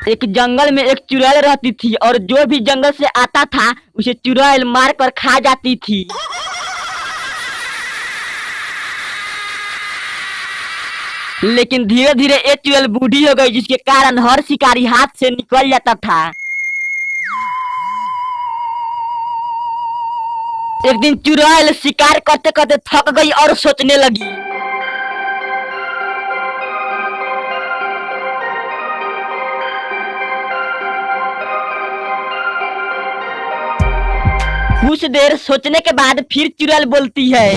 एक जंगल में एक चुड़ैल रहती थी और जो भी जंगल से आता था उसे चुड़ैल मार कर खा जाती थी। लेकिन धीरे धीरे एक चुड़ैल बूढ़ी हो गई जिसके कारण हर शिकारी हाथ से निकल जाता था। एक दिन चुड़ैल शिकार करते करते थक गई और सोचने लगी। कुछ देर सोचने के बाद फिर चुड़ैल बोलती है,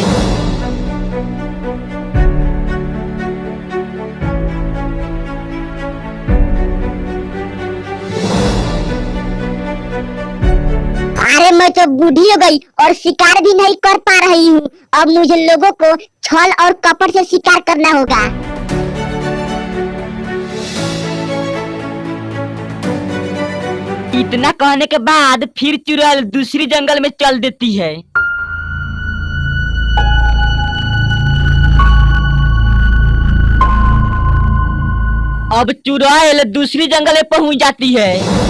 अरे मैं तो बूढ़ी हो गई और शिकार भी नहीं कर पा रही हूँ। अब मुझे लोगों को छल और कपट से शिकार करना होगा। इतना कहने के बाद फिर चुड़ैल दूसरी जंगल में चल देती है। अब चुड़ैल दूसरी जंगल में पहुंच जाती है।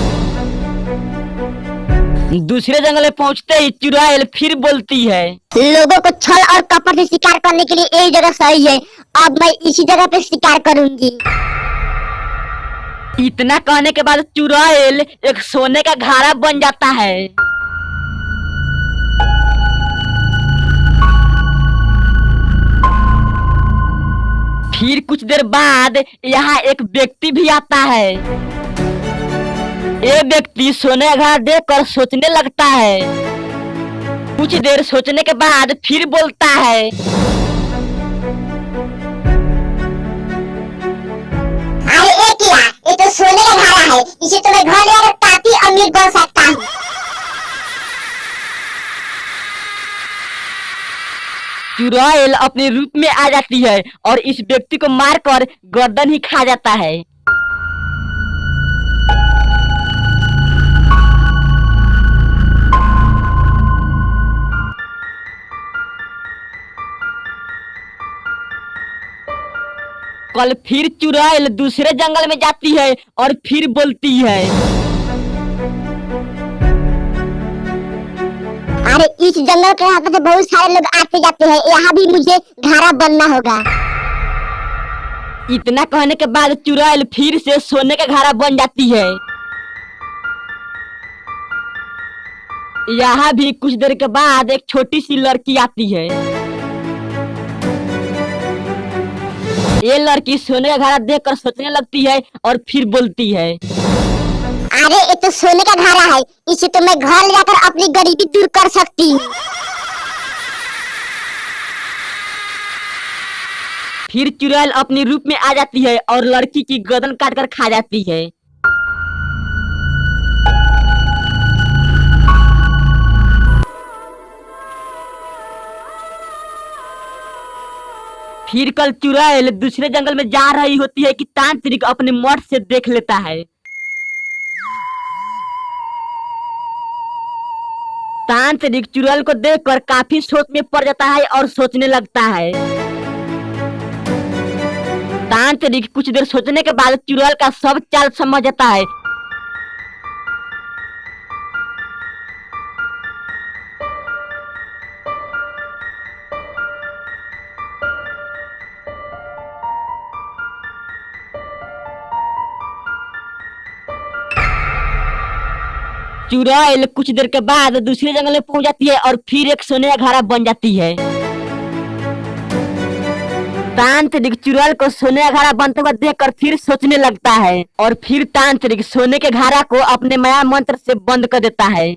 दूसरे जंगल में पहुंचते ही चुड़ैल फिर बोलती है, लोगों को छल और कपट से शिकार करने के लिए एक जगह सही है। अब मैं इसी जगह पे शिकार करूंगी। इतना कहने के बाद चुड़ैल एक सोने का घड़ा बन जाता है। फिर कुछ देर बाद यहाँ एक व्यक्ति भी आता है। ये व्यक्ति सोने का घड़ा देखकर सोचने लगता है। कुछ देर सोचने के बाद फिर बोलता है, अरे ये तो सोने का घड़ा है। इसे तो मैं घर ले आकर काफी अमीर बन सकता हूँ। चुड़ैल अपने रूप में आ जाती है और इस व्यक्ति को मारकर गर्दन ही खा जाता है। कल फिर चुड़ैल दूसरे जंगल में जाती है और फिर बोलती है, अरे इस जंगल के यहाँ से बहुत सारे लोग आते जाते हैं। यहाँ भी मुझे घड़ा बनना होगा। इतना कहने के बाद चुड़ैल फिर से सोने का घड़ा बन जाती है। यहाँ भी कुछ देर के बाद एक छोटी सी लड़की आती है। ये लड़की सोने का घड़ा देखकर सोचने लगती है और फिर बोलती है, अरे ये तो सोने का घड़ा है। इसे तो मैं घर ले जाकर अपनी गरीबी दूर कर सकती हूँ। फिर चुड़ैल अपने रूप में आ जाती है और लड़की की गर्दन काटकर खा जाती है। फिर कल चुड़ैल दूसरे जंगल में जा रही होती है कि तांत्रिक अपने मर्द से देख लेता है। तांत्रिक चुड़ैल को देखकर काफी सोच में पड़ जाता है और सोचने लगता है। तांत्रिक कुछ देर सोचने के बाद चुड़ैल का सब चाल समझ जाता है। चुड़ैल कुछ देर के बाद दूसरे जंगल में पहुंच जाती है और फिर एक सोने का घड़ा बन जाती है। तांत्रिक चुड़ैल को सोने का घड़ा बनते हुए देखकर फिर सोचने लगता है और फिर तांत्रिक सोने के घड़ा को अपने माया मंत्र से बंद कर देता है।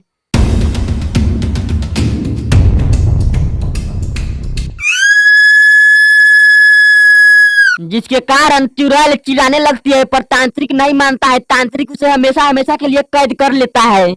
जिसके कारण चुड़ैल चिल्लाने लगती है पर तांत्रिक नहीं मानता है। तांत्रिक उसे हमेशा हमेशा के लिए कैद कर लेता है।